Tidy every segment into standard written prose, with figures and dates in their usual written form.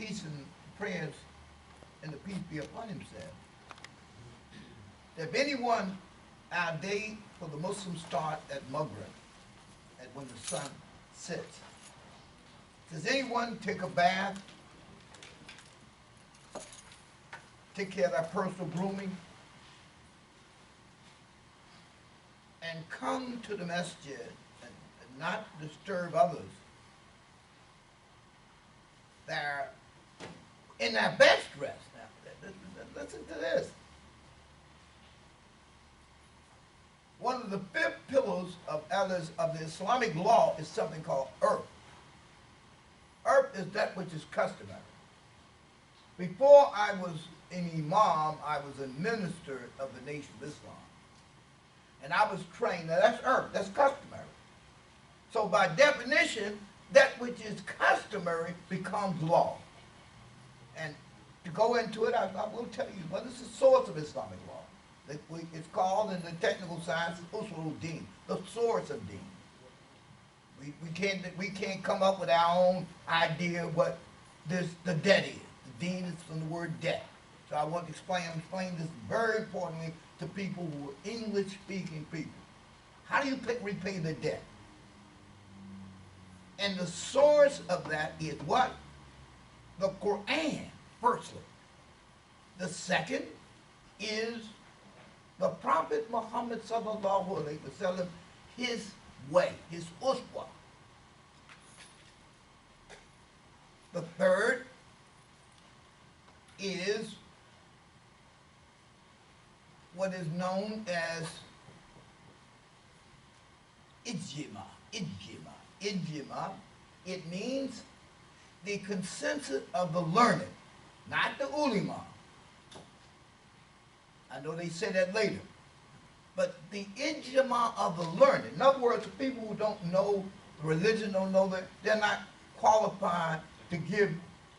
peace and prayers and the peace be upon him, said, that if anyone, our day for the Muslims start at Maghrib, at when the sun sets. Does anyone take a bath, take care of their personal grooming, and come to the masjid and not disturb others? They're in their best dress. Now, listen to this. One of the 5 pillars of the Islamic law is something called urf. Urf is that which is customary. Before I was an imam, I was a minister of the Nation of Islam. And I was trained, now that's urf, that's customary. So by definition, that which is customary becomes law. And to go into it, I will tell you, what is the source of Islamic law? It's called in the technical science, usul deen, the source of deen. We can't come up with our own idea of what the debt is. The deen is from the word debt. So I want to explain this very importantly to people who are English-speaking people. How do you repay the debt? And the source of that is what? The Quran, firstly. The second is the Prophet Muhammad sallallahu alaihi wasallam, his way, his uswa. The third is what is known as ijma. Ijma, it means the consensus of the learned, not the ulama. I know they say that later. But the ijma of the learned. In other words, the people who don't know religion, don't know that, they're not qualified to give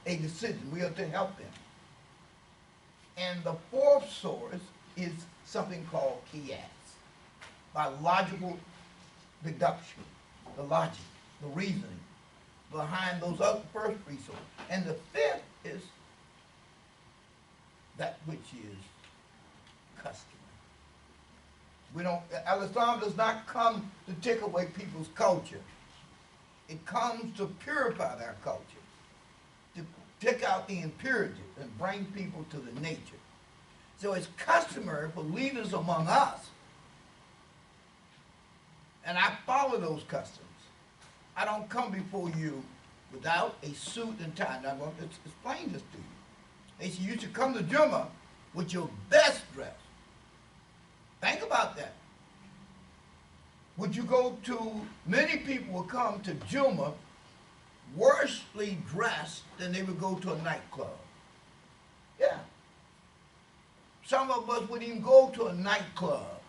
a decision. We are to help them. And the fourth source is something called qiyas, by logical deduction, the logic, the reasoning behind those other first 3 sources. And the fifth is that which is customary. Al-Islam does not come to take away people's culture. It comes to purify their culture, to take out the impurities and bring people to the nature. So it's customary for leaders among us, and I follow those customs. I don't come before you without a suit and tie. Now I'm going to explain this to you. They say you should come to Jumu'ah with your best dress. Think about that. Would you go to, many people will come to Jumu'ah worsely dressed than they would go to a nightclub. Yeah. Some of us wouldn't even go to a nightclub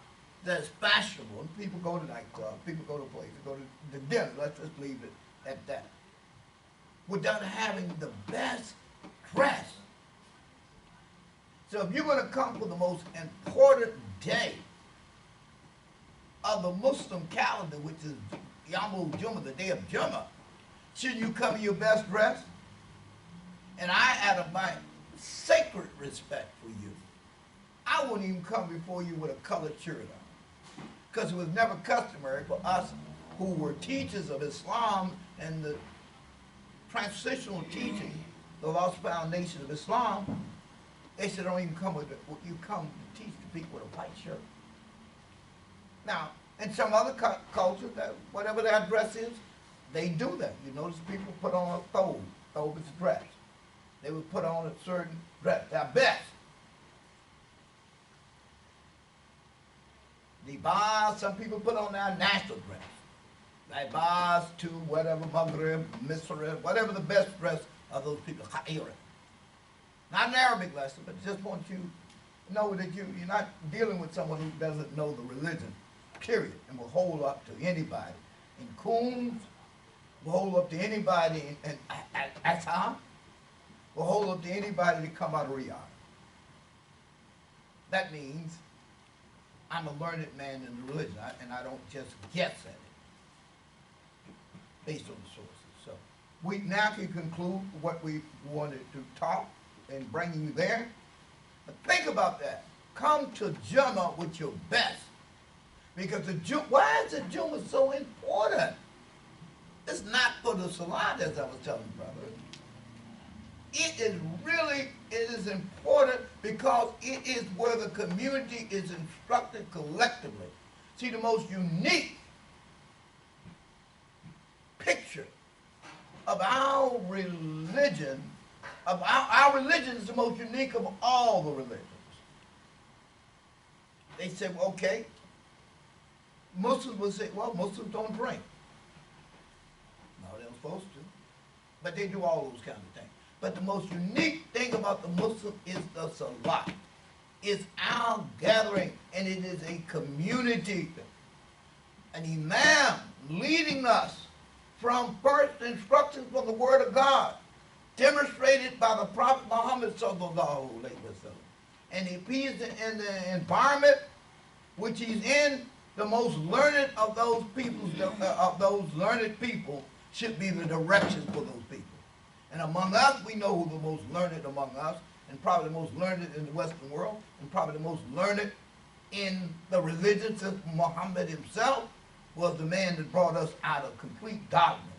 that's fashionable. And people go to nightclubs, people go to places, go to the dinner, let's just leave it at that, without having the best dress. So if you're going to come for the most important day of the Muslim calendar, which is Yawmul Jumu'ah, the day of Jumu'ah, shouldn't you come in your best dress? And I, out of my sacred respect for you, I wouldn't even come before you with a colored shirt on, because it was never customary for us who were teachers of Islam and the transitional teaching, the lost foundation of Islam. They said don't even come with it. You come to teach the people with a white shirt. Now, in some other cultures, whatever their dress is, they do that. You notice people put on a thobe. Thobe is a dress. They would put on a certain dress, their best. Libas, some people put on their national dress. Libas to whatever, Maghrib, Misra, whatever the best dress of those people, Khaira. Not an Arabic lesson, but just want you to know that you're not dealing with someone who doesn't know the religion, period, and will hold up to anybody. In Qums, will hold up to anybody in Assam, will hold up to anybody to come out of Riyadh. That means I'm a learned man in the religion, and I don't just guess at it based on the sources. So we now can conclude what we wanted to talk and bringing you there. But think about that. Come to Jumu'ah with your best. Because why is the Jumu'ah so important? It's not for the salat, as I was telling you, brother. It is important because it is where the community is instructed collectively. See, the most unique picture of our religion, our religion is the most unique of all the religions. They say, well, okay, Muslims will say, well, Muslims don't drink. No, they're supposed to. But they do all those kinds of things. But the most unique thing about the Muslim is the salat. It's our gathering, and it is a community. An imam leading us from first instructions from the Word of God, demonstrated by the Prophet Muhammad sallallahu alaihi wasallam. And if he is in the environment which he's in, the most learned of those learned people should be the directions for those people. And among us, we know who the most learned among us, and probably the most learned in the Western world, and probably the most learned in the religion, since Muhammad himself was the man that brought us out of complete darkness.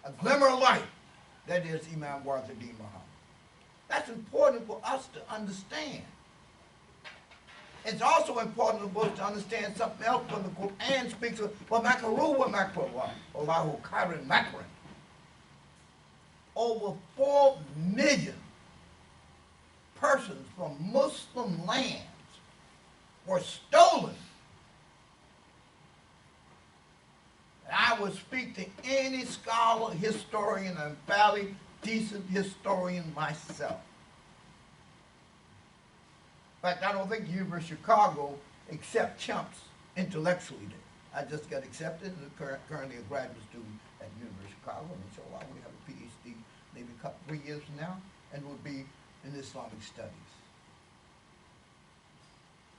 A glimmer of light, that is Imam Alfred Muhammad. That's important for us to understand. It's also important for us to understand something else when the Quran speaks of وَمَكَرُوا وَمَكَرُوا Allahu khairan makran. Over 4 million persons from Muslim lands were stolen. And I would speak to any scholar, historian, and fairly decent historian myself. In fact, I don't think the University of Chicago accepts chumps intellectually. I just got accepted and currently a graduate student at the University of Chicago, and inshallah we have a PhD maybe 3 years from now, and will be in Islamic studies.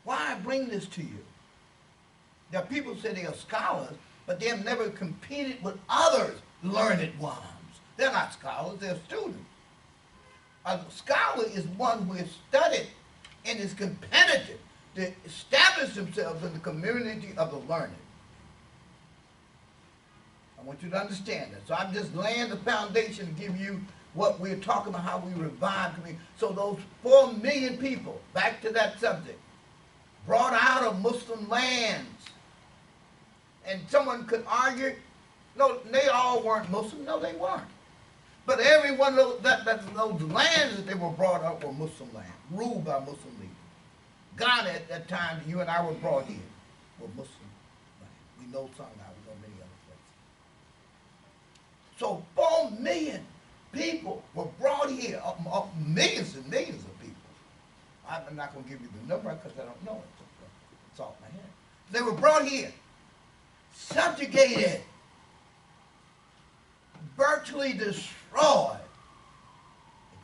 Why I bring this to you? There are people who say they are scholars, but they have never competed with others learned ones. They're not scholars, they're students. A scholar is one who has studied and is competitive to establish themselves in the community of the learned. I want you to understand that. So I'm just laying the foundation to give you what we're talking about, how we revive community. So those 4 million people, back to that subject, brought out of Muslim lands. And someone could argue, no, they all weren't Muslim. No, they weren't. But every one of those lands that they were brought up were Muslim lands, ruled by Muslim leaders. Ghana at that time, you and I were brought in, were Muslim lands. We know some now, we know many other places. So 4 million people were brought here, millions and millions of people. I'm not going to give you the number because I don't know it. It's off my head. They were brought here, subjugated, virtually destroyed,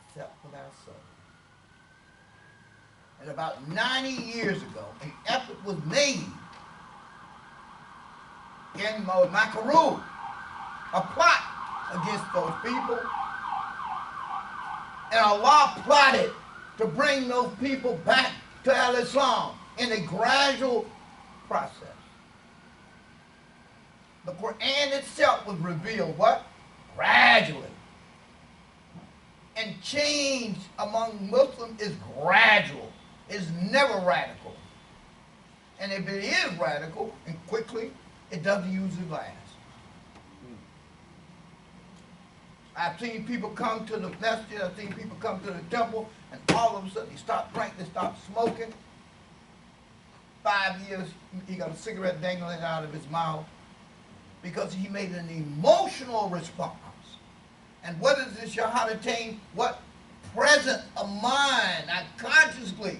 except for our souls. And about 90 years ago, an effort was made in Makaru, a plot against those people. And Allah plotted to bring those people back to Al-Islam in a gradual process. The Quran itself was revealed, what? Gradually. And change among Muslims is gradual. It's never radical. And if it is radical and quickly, it doesn't usually last. I've seen people come to the masjid, I've seen people come to the temple, and all of a sudden they stop drinking, they stop smoking. 5 years, he got a cigarette dangling out of his mouth because he made an emotional response. And what is this Shahadatain? What? Present of mind. I consciously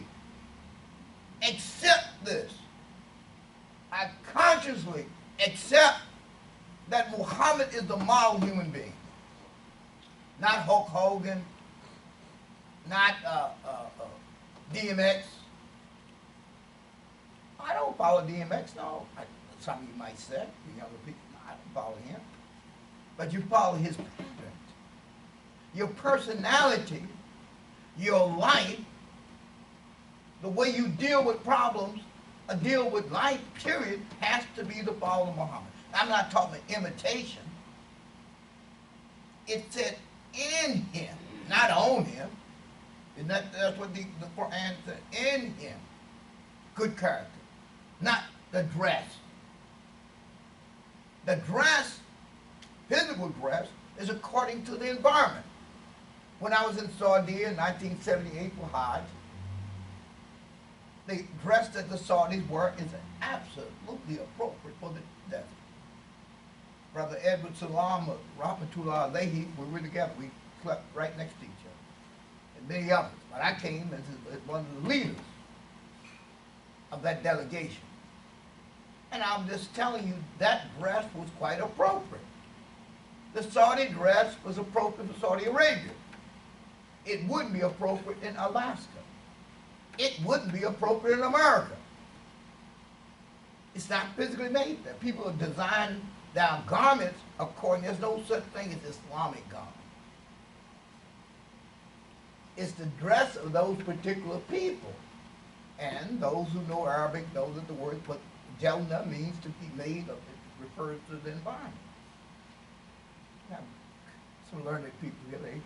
accept this. I consciously accept that Muhammad is the model human being. Not Hulk Hogan, not DMX. I don't follow DMX, no. Some of you might say, the younger people, no, I don't follow him. but you follow his patterns. Your personality, your life, the way you deal with problems, deal with life, period, has to be the follow of Muhammad. I'm not talking imitation. It said in him, not on him. And that's what the Quran said. In him. Good character. Not the dress. The dress, physical dress, is according to the environment. When I was in Saudi in 1978 for Hajj, the dress that the Saudis wear is absolutely appropriate for the desert. Brother Edward Salam, Rahmatullah Alayhi, we were together. We slept right next to each other. And many others. But I came as one of the leaders of that delegation. And I'm just telling you, that dress was quite appropriate. The Saudi dress was appropriate for Saudi Arabia. It wouldn't be appropriate in Alaska. It wouldn't be appropriate in America. It's not physically made there. People are designing their garments according, there's no such thing as Islamic garment. It's the dress of those particular people. And those who know Arabic know that the word jalna means to be made of, it refers to the environment. Now, some learned people here, they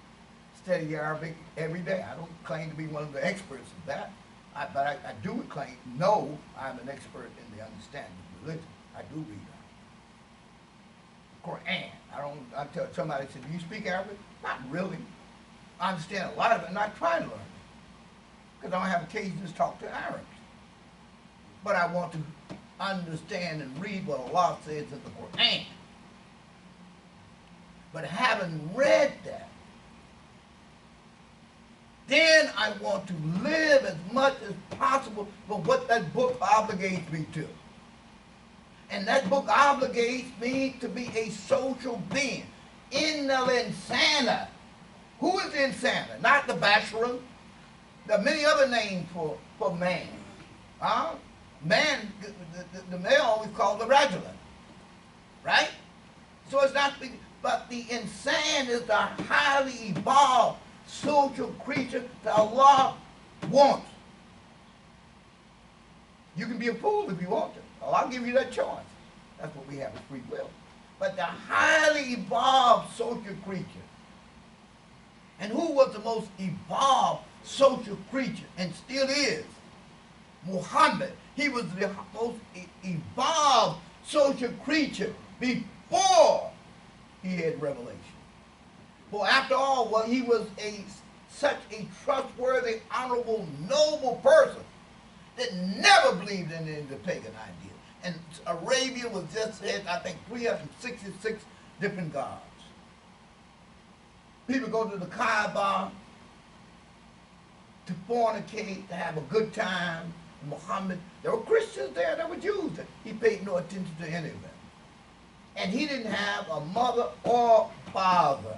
study Arabic every day. I don't claim to be one of the experts of that, but I do claim, no, I'm an expert in the understanding of religion. I do read Quran. I tell somebody, I said, do you speak Arabic? Not really. I understand a lot of it, and I try to learn it, because I don't have occasion to talk to Arabs. But I want to understand and read what Allah says in the Quran. But having read that, then I want to live as much as possible for what that book obligates me to. And that book obligates me to be a social being. Innal insana. Who is the insana? Not the Basharan. There are many other names for man. Man, the male always called the Rajulan. Right? So it's not, but the insan is the highly evolved social creature that Allah wants. You can be a fool if you want to. Allah give you that choice. That's what we have, is free will. But the highly evolved social creature. And who was the most evolved social creature, and still is? Muhammad. He was the most evolved social creature before he had revelation. For after all, well, he was such a trustworthy, honorable, noble person that never believed in the pagan idea. And Arabia was just, I think, 366 different gods. People go to the Kaaba to fornicate, to have a good time. Muhammad, there were Christians there, there were Jews there. He paid no attention to any of them. And he didn't have a mother or father.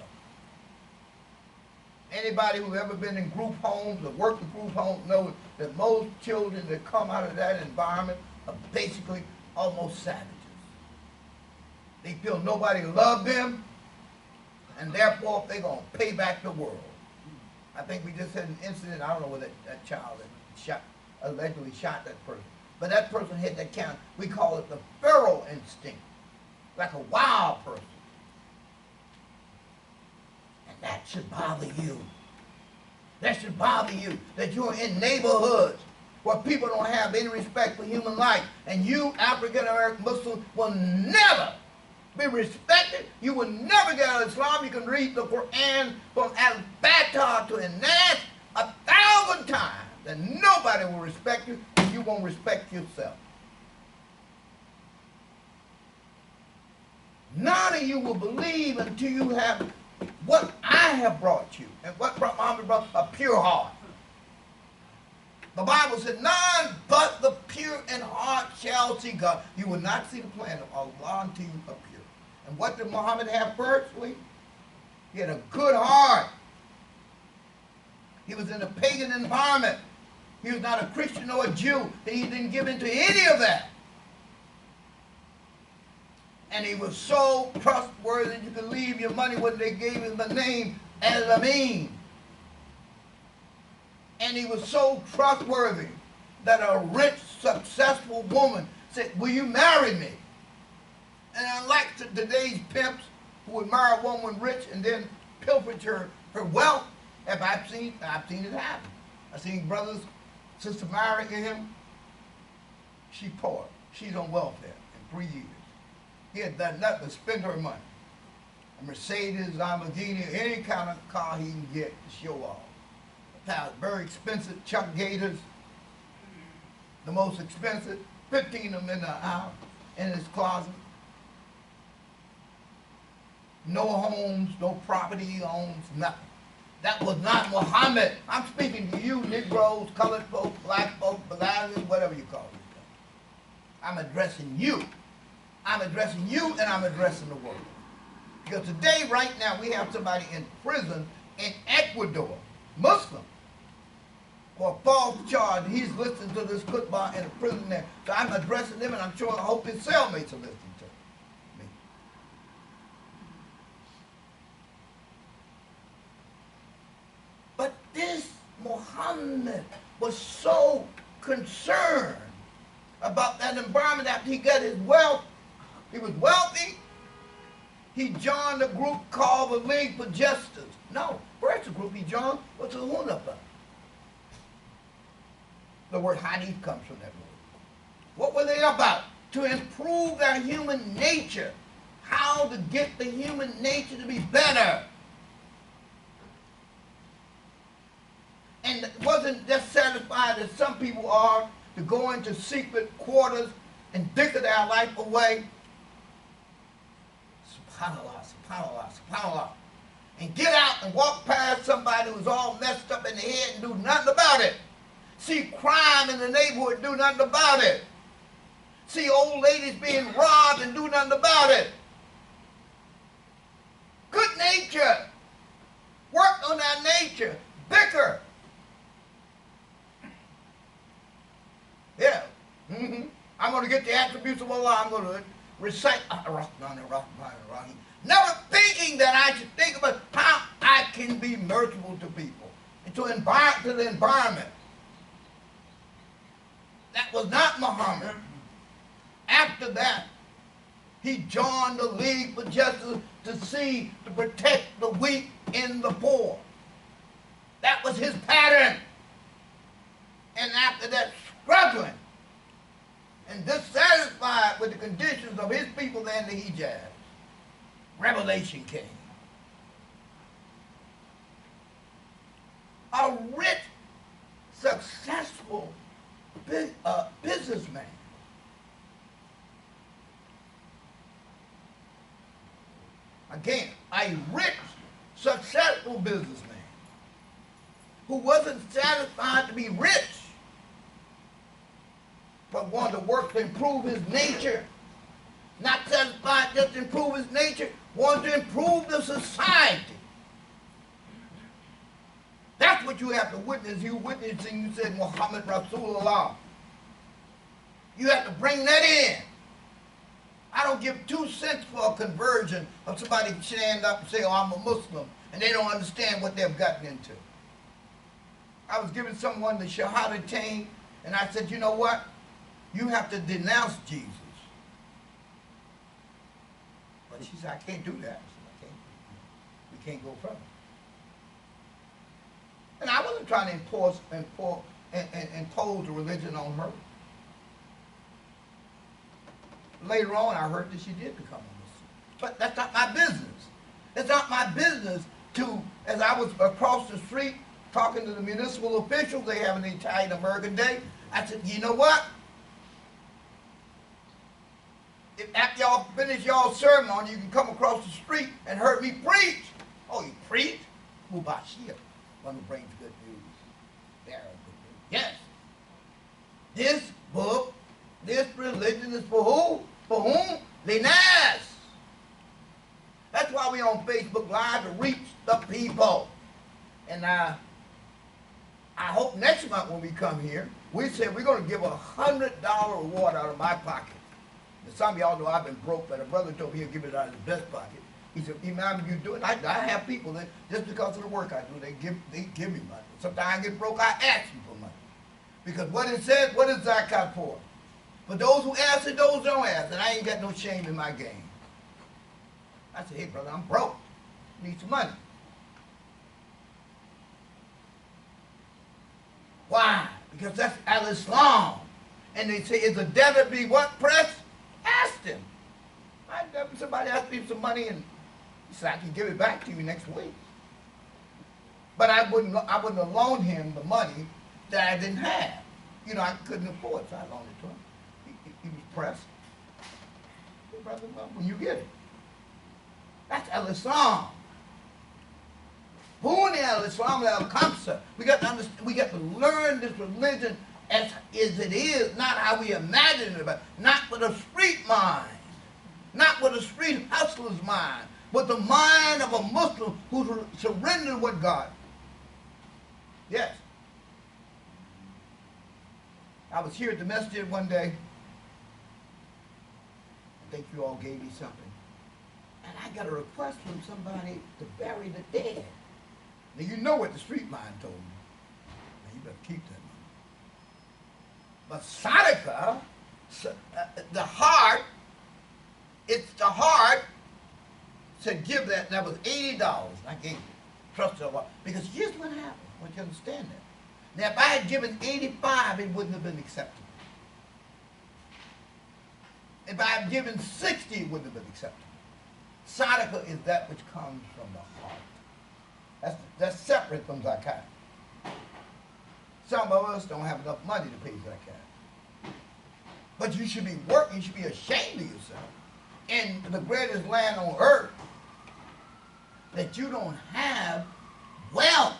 Anybody who's ever been in group homes or worked in group homes knows that most children that come out of that environment are basically almost savages. They feel nobody loved them, and therefore they're going to pay back the world. I think we just had an incident, I don't know whether that child that allegedly shot that person, but that person had that kind, we call it the feral instinct, like a wild person. That should bother you. That should bother you, that you're in neighborhoods where people don't have any respect for human life, and you, African-American Muslims, will never be respected. You will never get out of Islam. You can read the Quran from Al-Fatihah to An-Nas 1,000 times, and nobody will respect you, and you won't respect yourself. None of you will believe until you have what I have brought you, and what Muhammad brought, a pure heart. The Bible said, none but the pure in heart shall see God. You will not see the plan of Allah until you are pure. And what did Muhammad have firstly? He had a good heart. He was in a pagan environment. He was not a Christian or a Jew. He didn't give into any of that. And he was so trustworthy you could leave your money when they gave him the name as Amin. And he was so trustworthy that a rich, successful woman said, will you marry me? And unlike today's pimps who would marry a woman rich and then pilferage her wealth, I've seen it happen. I've seen brothers, sister marry him, she poor. She's on welfare in 3 years. He had done nothing but spend her money. A Mercedes, Lamborghini, any kind of car he can get to show off. Very expensive Chuck Gators, the most expensive, 15 of them in the house, in his closet. No homes, no property he owns, nothing. That was not Muhammad. I'm speaking to you, Negroes, colored folks, black folks, Belarusians, whatever you call it. I'm addressing you. I'm addressing you and I'm addressing the world. Because today, right now, we have somebody in prison in Ecuador, Muslim, for a false charge. He's listening to this khutbah in a prison there. So I'm addressing them, and I'm sure I hope his cellmates are listening to me. But this Muhammad was so concerned about that environment after he got his wealth. He was wealthy. He joined a group called the League for Justice. No, first the group he joined was the Hunapa. The word Hadi comes from that word. What were they about? To improve their human nature. How to get the human nature to be better. And it wasn't just satisfied as some people are to go into secret quarters and dicker their life away. SubhanAllah, SubhanAllah, SubhanAllah. And get out and walk past somebody who's all messed up in the head and do nothing about it. See crime in the neighborhood, do nothing about it. See old ladies being robbed and do nothing about it. Good nature. Work on that nature. Bicker. Yeah. I'm going to get the attributes of Allah. I'm going to recite Ar-Rahman, Ar-Rahman, Ar-Rahim. Never thinking that I should think about how I can be merciful to people and to the environment. That was not Muhammad. After that, he joined the League for Justice to protect the weak and the poor. That was his pattern. And after that, struggling and dissatisfied with the conditions of his people there in the Hijaz, revelation came. A rich, successful businessman again, a rich, successful businessman who wasn't satisfied to be rich but wanted to work to improve his nature. Not satisfied just to improve his nature, wanted to improve the society. That's what you have to witness. You witnessing, you said Muhammad Rasulullah. You have to bring that in. I don't give 2 cents for a conversion of somebody stand up and say, oh, I'm a Muslim, and they don't understand what they've gotten into. I was giving someone the Shahadatain, and I said, you know what? You have to denounce Jesus. But she said, I can't do that. I said, we can't go further. And I wasn't trying to impose a religion on her. Later on, I heard that she did become a Muslim. But that's not my business. It's not my business to, as I was across the street talking to the municipal officials, they have an Italian American Day, I said, you know what? If after y'all finish y'all sermon, you can come across the street and hear me preach. Oh, you preach? Mubashir. One who brings good news. Bearer of good news. Yes. This book, this religion is for who? For whom? Linas. That's why we're on Facebook Live to reach the people. And I hope next month when we come here, we said we're going to give $100 reward out of my pocket Now, some of y'all know I've been broke, but a brother told me he'll give it out of his best pocket. He said, Imam, you do it. I have people that just because of the work I do, they give me money. Sometimes I get broke, I ask you for money. Because what it says, what is zakat for? For those who ask and those who don't ask. And I ain't got no shame in my game. I said, hey brother, I'm broke. Need some money. Why? Because that's al-Islam. And they say, is a debtor be what, pressed? Ask them. Somebody asked me for some money and he said, I can give it back to you next week. But I wouldn't have loaned him the money that I didn't have. You know, I couldn't afford it, so I loaned it to him. He was pressed. Hey, brother, well, when you get it. That's al-Islam. Born al-Islam al-Kamsa. We got to understand, we got to learn this religion as it is, not how we imagine it, but not with a street mind, not with a street hustler's mind, but the mind of a Muslim who surrendered with God. Yes. I was here at the masjid one day. I think you all gave me something. And I got a request from somebody to bury the dead. Now you know what the street mind told me. Now you better keep that money. But sadaqah, the heart, it's the heart, said give that, and that was $80. I gave it. Trust Allah. Because here's what happened. I want you to understand that. Now if I had given 85, it wouldn't have been acceptable. If I had given 60, it wouldn't have been acceptable. Sadaqah is that which comes from the heart. That's separate from zakat. Some of us don't have enough money to pay zakat. But you should be working, you should be ashamed of yourself in the greatest land on earth that you don't have wealth.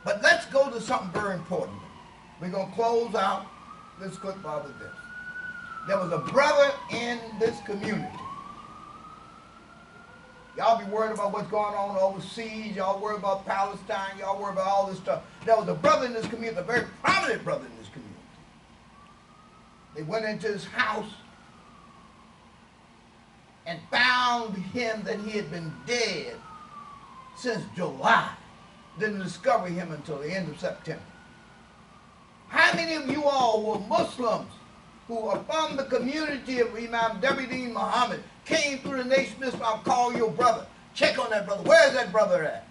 But let's go to something very important. We're going to close out this khutbah with this. There was a brother in this community. Y'all be worried about what's going on overseas. Y'all worry about Palestine. Y'all worry about all this stuff. There was a brother in this community, a very prominent brother in this community. They went into his house and found him that he had been dead since July. Didn't discover him until the end of September. How many of you all who are Muslims, who are from the community of Imam Davidin Muhammad, came through the nation of Islam, call your brother, check on that brother. Where's that brother at?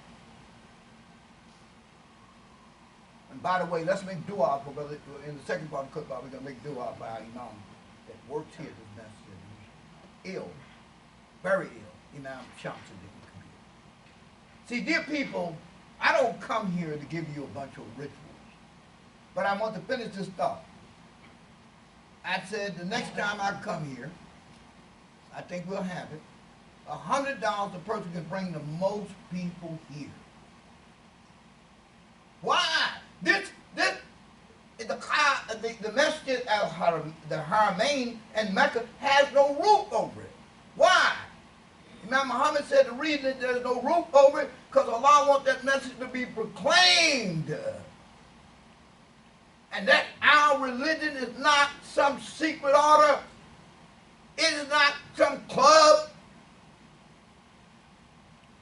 And by the way, let's make dua for brother. In the second part of the khutbah, we're going to make dua for our Imam that works here at this masjid. Ill, very ill, Imam Shamsuddin. See, dear people, I don't come here to give you a bunch of rituals, but I want to finish this thought. I said the next time I come here, I think we'll have it, $100 a person can bring the most people here. Why? The Masjid Al Hadi, the Haramain in Mecca has no roof over it. Why? Imam Muhammad said the reason that there's no roof over it because Allah wants that message to be proclaimed. And that our religion is not some secret order. It is not some club.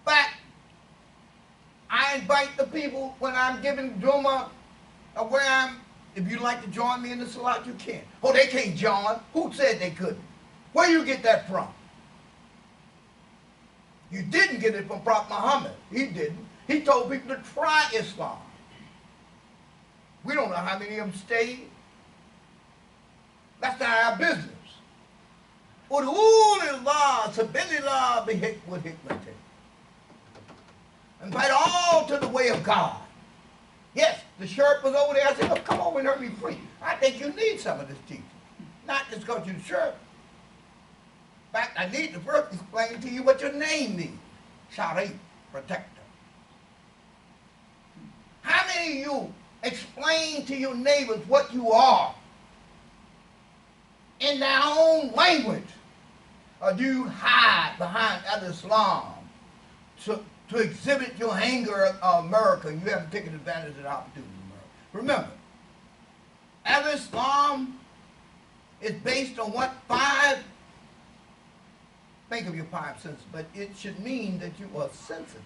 But I invite the people when I'm giving Jumuah or where I'm, if you'd like to join me in the Salat, you can. Oh, they can't join. Who said they couldn't? Where you get that from? You didn't get it from Prophet Muhammad. He didn't. He told people to try Islam. We don't know how many of them stayed. That's not our business. Invite all to the way of God. Yes, the sheriff was over there. I said, oh, come over and help me preach. I think you need some of this teaching. Not just because you're the sheriff. In fact, I need to first explain to you what your name means. Sharif, protector. How many of you explain to your neighbors what you are in their own language? Or do you hide behind al-Islam to exhibit your anger at America? You haven't taken advantage of the opportunity in America. Remember, al-Islam It's based on what? 5, think of your 5 senses, but it should mean that you are sensitive.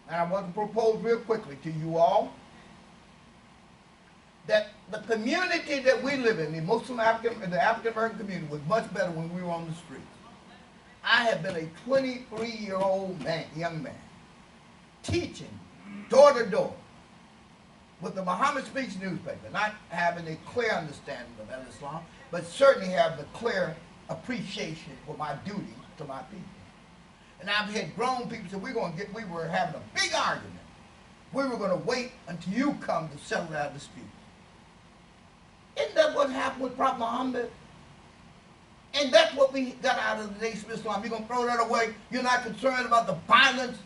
And I want to propose real quickly to you all that the community that we live in, the African-American community, was much better when we were on the streets. I have been a 23-year-old young man, teaching door to door with the Muhammad Speaks newspaper, not having a clear understanding of Islam, but certainly have the clear appreciation for my duty to my people. And I've had grown people say, we were having a big argument. We were going to wait until you come to settle our dispute. Isn't that what happened with Prophet Muhammad? And that's what we got out of the Nation of Islam. You're going to throw that away. You're not concerned about the violence.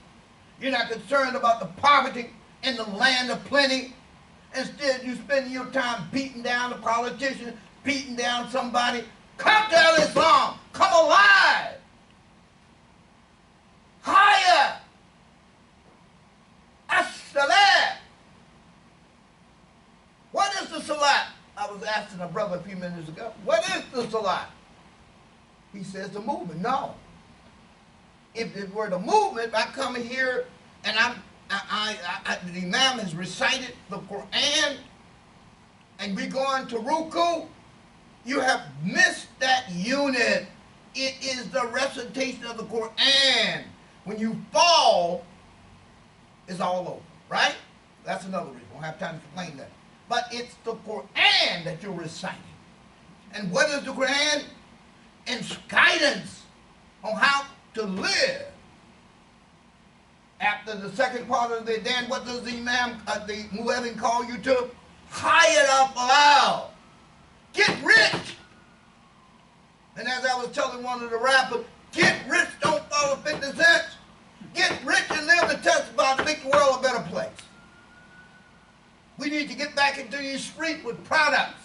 You're not concerned about the poverty in the land of plenty. Instead, you spend your time beating down a politician, beating down somebody. Come to Islam. Come alive. Higher. As-salat. What is the salat? I was asking a brother a few minutes ago. What is the salat? He says the movement. No. If it were the movement, I come here and the Imam has recited the Quran and we go into ruku, you have missed that unit. It is the recitation of the Quran. When you fall, it's all over, right? That's another reason. I don't have time to explain that. But it's the Quran that you're reciting. And what is the Quran? It's guidance on how to live. After the second part of the then, what does the Imam, the Muezzin call you to? High it up loud. Get rich. And as I was telling one of the rappers, get rich, don't follow 50 cents. Get rich and live to testify to make the world a better place. We need to get back into these streets with products.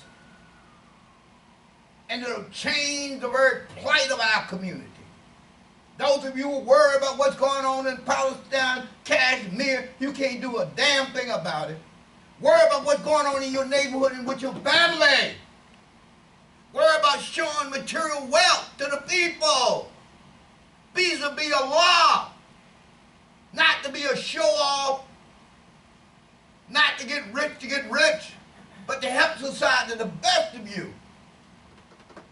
And it'll change the very plight of our community. Those of you who worry about what's going on in Palestine, Kashmir, you can't do a damn thing about it. Worry about what's going on in your neighborhood and with your family. Worry about showing material wealth to the people. Vis-a-vis Allah. Not to be a show-off. Not to get rich, but to help society. The best of you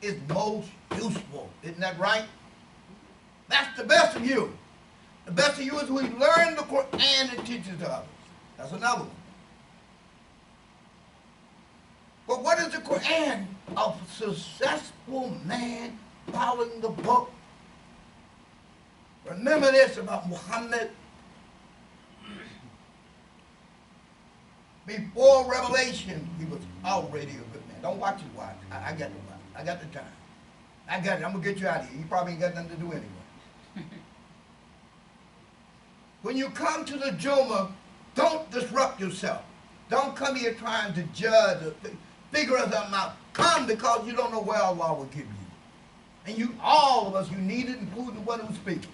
is most useful. Isn't that right? That's the best of you. The best of you is who learn the Quran and teach it to others. That's another one. But what is the Quran? A successful man following the book. Remember this about Muhammad. Before Revelation, he was already a good man. Don't watch his watch. I got the watch. I got the time. I got it. I'm going to get you out of here. You probably ain't got nothing to do anyway. When you come to the Jumu'ah, don't disrupt yourself. Don't come here trying to judge or figure something out. Come because you don't know where Allah will give you. And you, all of us, you need it, including the one who's speaking.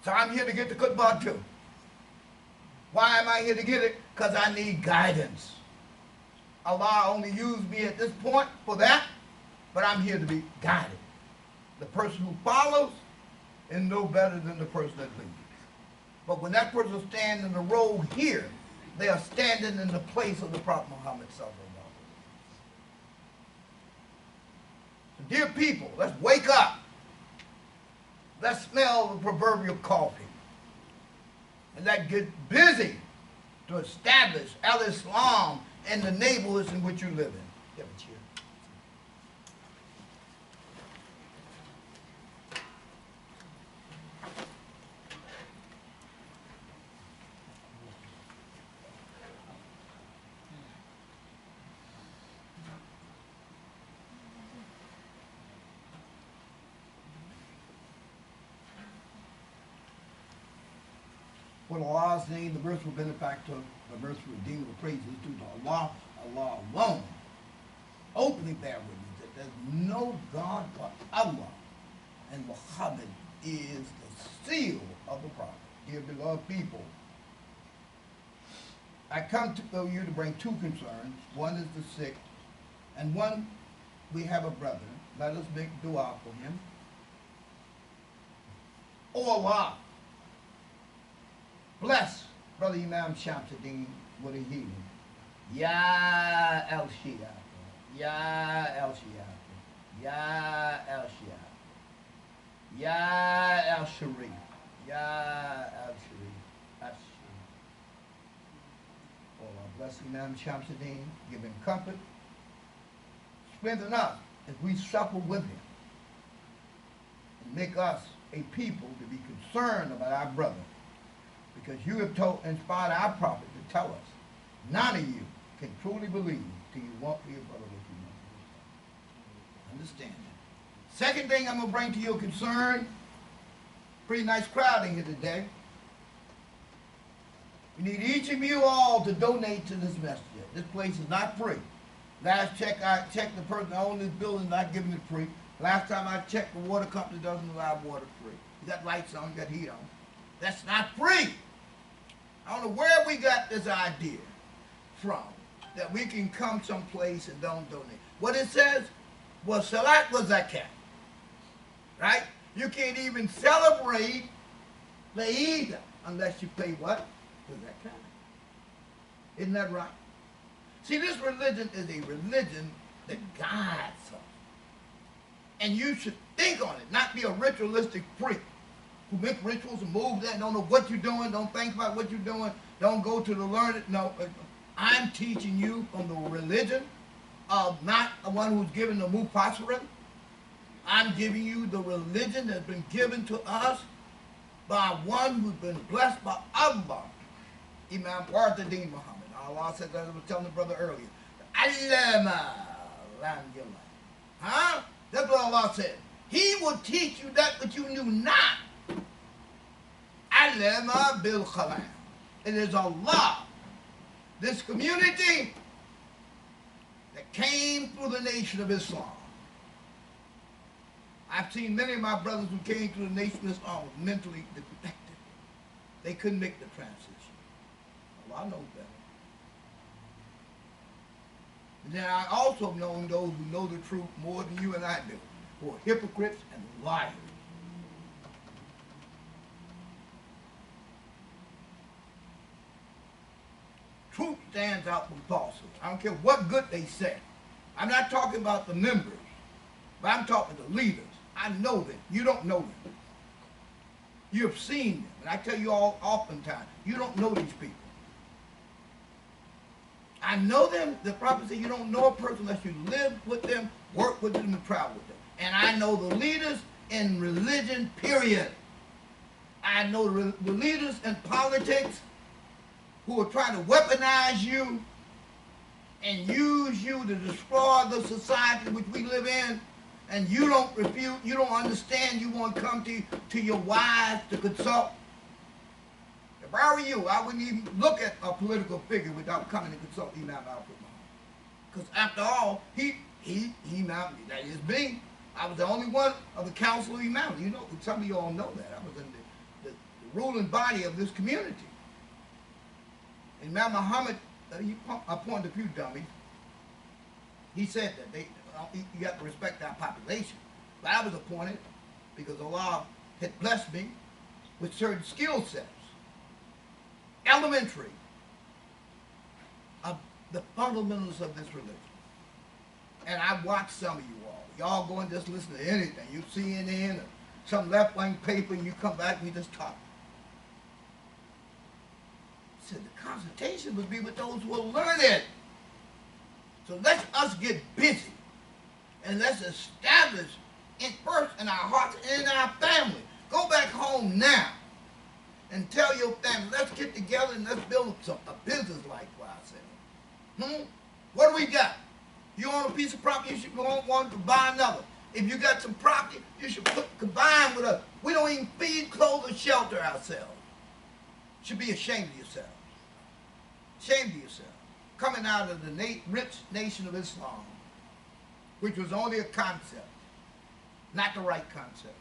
So I'm here to get the khutbah too. Why am I here to get it? Because I need guidance. Allah only used me at this point for that, but I'm here to be guided. The person who follows is no better than the person that leads. But when that person stands in the road here, they are standing in the place of the Prophet Muhammad sallallahu alaihi wasallam. So dear people, let's wake up. Let's smell the proverbial coffee. And let's get busy to establish Al-Islam in the neighborhoods in which you live in. Give a cheer. With Allah's name, the merciful benefactor, the merciful redeemer, the praises due to Allah, Allah alone. Openly bear witness that there's no God but Allah, and Muhammad is the seal of the prophet. Dear beloved people, I come to you to bring two concerns. One is the sick, And one, we have a brother. Let us make dua for him. Oh Allah, bless Brother Imam Shamsuddin with a healing. Ya El Shia, Ya El Shia, Ya El Shia, Ya El Sharif, Ya El Sharif, Al Sharif. Oh Allah, bless Imam Shamsuddin, give him comfort, strengthen us as we suffer with him, and make us a people to be concerned about our brother, because you have inspired our prophet to tell us, none of you can truly believe till you want for your brother what you want for yourself. Understand that. Second thing I'm going to bring to your concern, pretty nice crowd in here today. We need each of you all to donate to this masjid. This place is not free. Last check, I checked the person that owns this building, not giving it free. Last time I checked, the water company doesn't allow water free. You got lights on, you got heat on. That's not free. I don't know where we got this idea from, that we can come someplace and don't donate. What it says was salat was zakat. Right? You can't even celebrate the Eid unless you pay what? The zakat. Isn't that right? See, this religion is a religion that guides us. And you should think on it, not be a ritualistic freak who make rituals and moves that, don't know what you're doing, don't think about what you're doing, don't go to the learned. No, I'm teaching you from the religion of not the one who's given the Mufassirin. I'm giving you the religion that's been given to us by one who's been blessed by Allah, Imam Alfred Muhammad. Allah said, as I was telling the brother earlier, Allama lam yulam. Huh? That's what Allah said. He will teach you that which you knew not. Allama bil khalam. It is Allah, this community that came through the nation of Islam. I've seen many of my brothers who came through the nation of Islam was mentally defective. They couldn't make the transition. Allah knows better. And then I also know those who know the truth more than you and I do, who are hypocrites and liars. Truth stands out from falsehood. I don't care what good they say. I'm not talking about the members, but I'm talking to leaders. I know them. You don't know them. You have seen them. And I tell you all oftentimes, you don't know these people. I know them. The prophet said you don't know a person unless you live with them, work with them, and travel with them. And I know the leaders in religion, period. I know the leaders in politics who are trying to weaponize you and use you to destroy the society which we live in. And you don't refute, you don't understand, you want to come to your wives to consult. If I were you, I wouldn't even look at a political figure without coming to consult Imam Alfred. Because after all, he that is me. I was the only one of the council of Imam. You know, some of you all know that. I was in the ruling body of this community. Imam Muhammad, he appointed a few dummies. He said that you have to respect our population. But I was appointed because Allah had blessed me with certain skill sets, elementary, of the fundamentals of this religion. And I watched some of you all. Y'all go and just listen to anything. You CNN or some left-wing paper and you come back and we just talk. I said the consultation would be with those who will learn it. So let us get busy and let's establish it first in our hearts and in our family. Go back home now and tell your family, let's get together and let's build a business like what I said. What do we got? You own a piece of property, you should go one to buy another. If you got some property, you should combine with us. We don't even feed, clothe, or shelter ourselves. You should be ashamed of yourselves. Ashamed of yourself. Coming out of the rich nation of Islam, which was only a concept, not the right concept.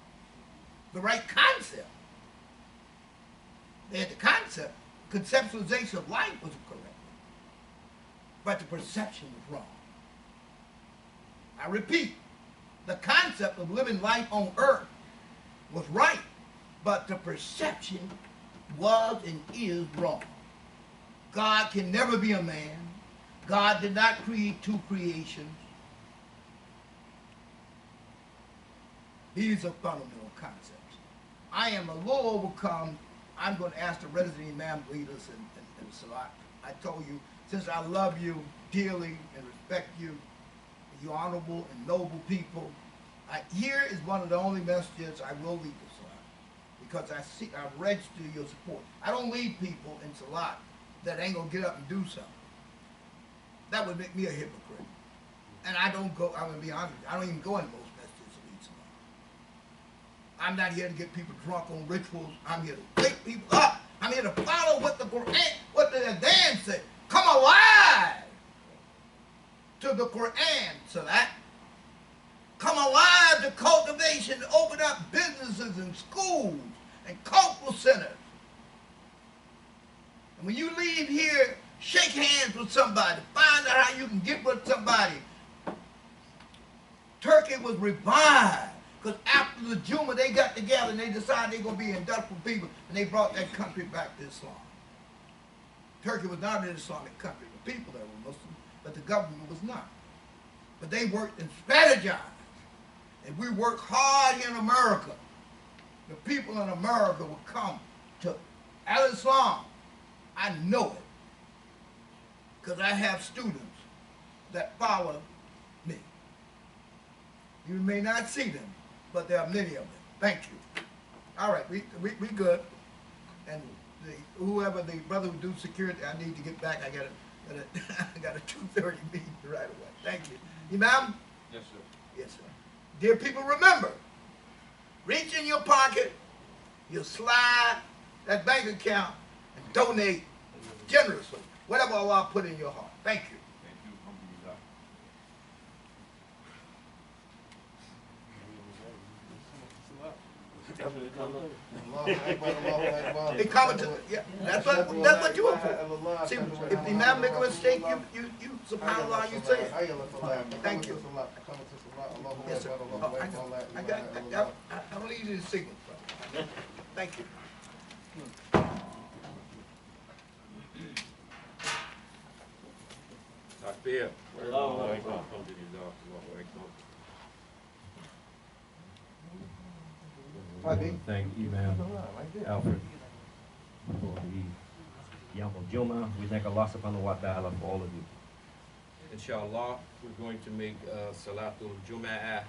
The right concept. They had the concept. Conceptualization of life was correct. But the perception was wrong. I repeat, the concept of living life on earth was right, but the perception was and is wrong. God can never be a man. God did not create two creations. These are fundamental concepts. I am a little overcome. I'm going to ask the resident imam leaders and Salat. I told you, since I love you dearly and respect you, you honorable and noble people, here is one of the only messages I will lead the Salat, because I register your support. I don't lead people in Salat that ain't going to get up and do something. That would make me a hypocrite. And I don't go, I'm going to be honest, I don't even go in most messages to lead Salat. I'm not here to get people drunk on rituals. I'm here to wake people up. I'm here to follow what the Quran, what the Adhan said. Come alive to the Quran, Salat. Come alive to cultivation, to open up businesses and schools and cultural centers. And when you leave here, shake hands with somebody, find out how you can get with somebody. Turkey was revived because after the Jumuah they got together and they decided they're going to be industrial people, and they brought that country back to Islam. Turkey was not an Islamic country. The people there were Muslim, but the government was not. But they worked and strategized. And we work hard here in America. The people in America will come to Al-Islam. I know it. Because I have students that follow me. You may not see them, but there are many of them. Thank you. All right, we good. And whoever the brother who do security, I need to get back. I got a 2:30 meeting right away. Thank you. Imam? Yes, sir. Yes, sir. Dear people, remember, reach in your pocket, you slide that bank account, and donate generously, whatever Allah put in your heart. Thank you. Thank you. They come to, yeah, that's what you are for. See, if the Imam make a mistake, you subhanAllah, you say it. Thank you. Yes, sir. Oh, I don't need you to signal. Thank you. Takbir. Allahu Akbar. Alhamdulillah. Allahu Akbar. Thank Imam Alfred for the Yom Jumuah. We thank Allah subhanahu wa ta'ala for all of you. Inshallah, we're going to make Salatul Jumu'ah.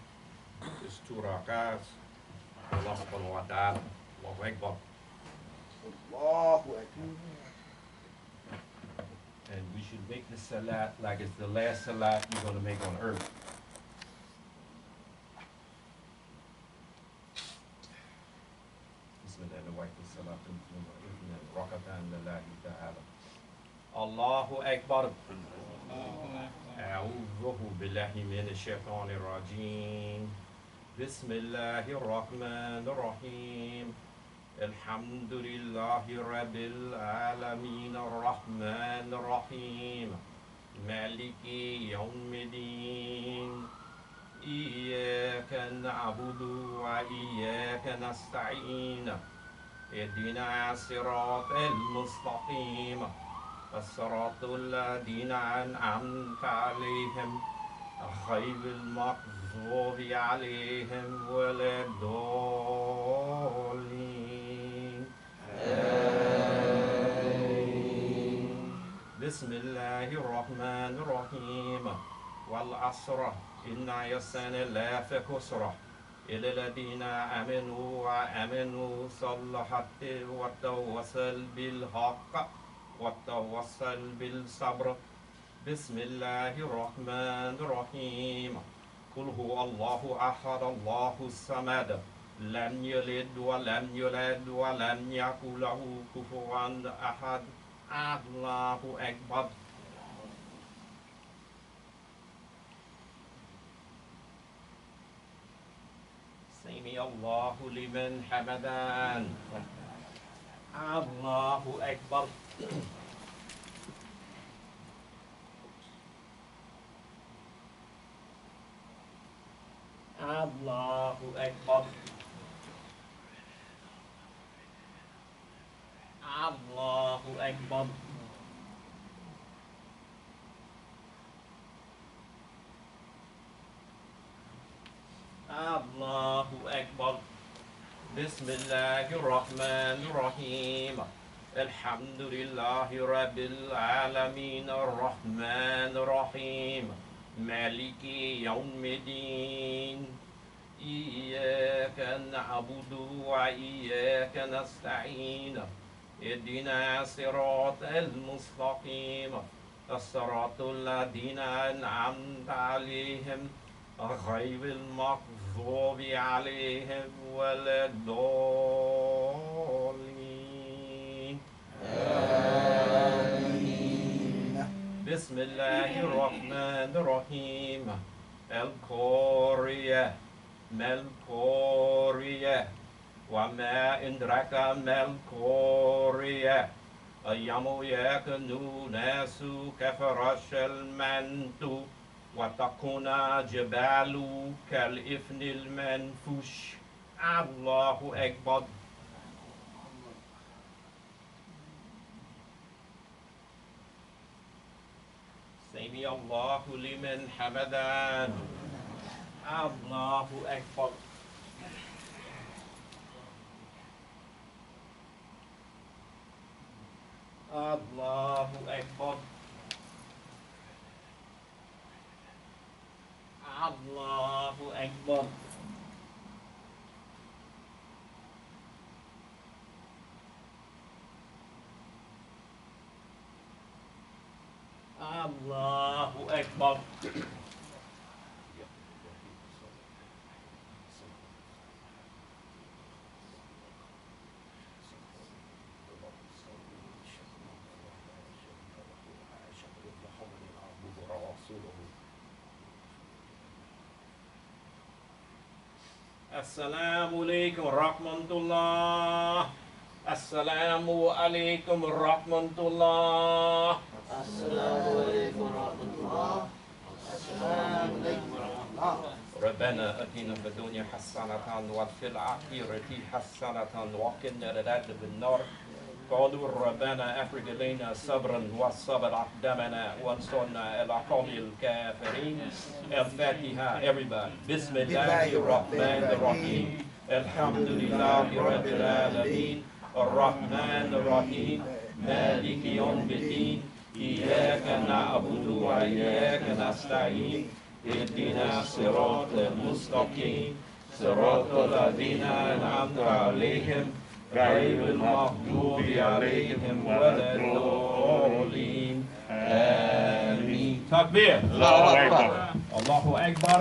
It's 2 rakats. Allah subhanahu wa ta'ala. Allahu Akbar. Allahu Akbar. And we should make the salat like it's the last salat you're going to make on earth. Allahu Akbar. أعوذ بالله من الشيطان الرجيم. بسم الله الرحمن الرحيم. الحمد لله رب العالمين الرحمن الرحيم مالك يوم الدين إياك نعبد وإياك نستعين اهدنا الصراط المستقيم الصراط الذين أنعمت عليهم غير المغضوب عليهم ولا الضالين آمين. بسم الله الرحمن الرحيم والعصر إن الإنسان لفي خسر إلا الذين آمنوا وآمنوا صلحت وتواصل بالحق وتواصل بالصبر. بسم الله الرحمن الرحيم قل هو الله أحد الله الصمد لم يلد ولم يولد ولم يكن له كفوا أحد. الله أكبر. سمع الله لمن حمدان. الله أكبر. Allahu Akbar. Allahu Akbar. Allahu Akbar. Bismillahirrahmanirrahim. Alhamdulillahi Rabbil Alameen. Ar-Rahmanir-Rahim. Maliki Yawmiddin. Iyyaka na'budu wa iyyaka nasta'in. Ihdina siratal mustaqim. As-siratal ladzina an'amta 'alaihim غير المغضوب عليهم ولا الضالين. آمين. بسم الله الرحمن الرحيم. القارية ما القارية وما أدراك ما القارية يوم يكون الناس كفرش المنتو وتكون جبال كالإفن المنفوش. الله أكبر. سمع الله لمن حمده. الله أكبر. الله أكبر. الله أكبر. الله أكبر. السلام عليكم ورحمة الله. السلام عليكم ورحمة الله. السلام عليكم ورحمة الله. السلام عليكم ورحمة الله. ربنا آتنا في الدنيا حسنة وفي الآخرة حسنة وقنا عذاب النار. قالوا ربنا أفرغ علينا صبرا وصبر أقدامنا وانصرنا على القوم الكافرين. الفاتحة everybody. بسم الله الرحمن الرحيم. الحمد لله رب العالمين. الرحمن الرحيم. مالك يوم الدين. إياك نعبد وإياك نستعين. اهدنا الصراط المستقيم. صراط الذين أنعمت عليهم غير المغضوب عليهم ولا الضالين. آمين. تكبير. الله أكبر. الله أكبر.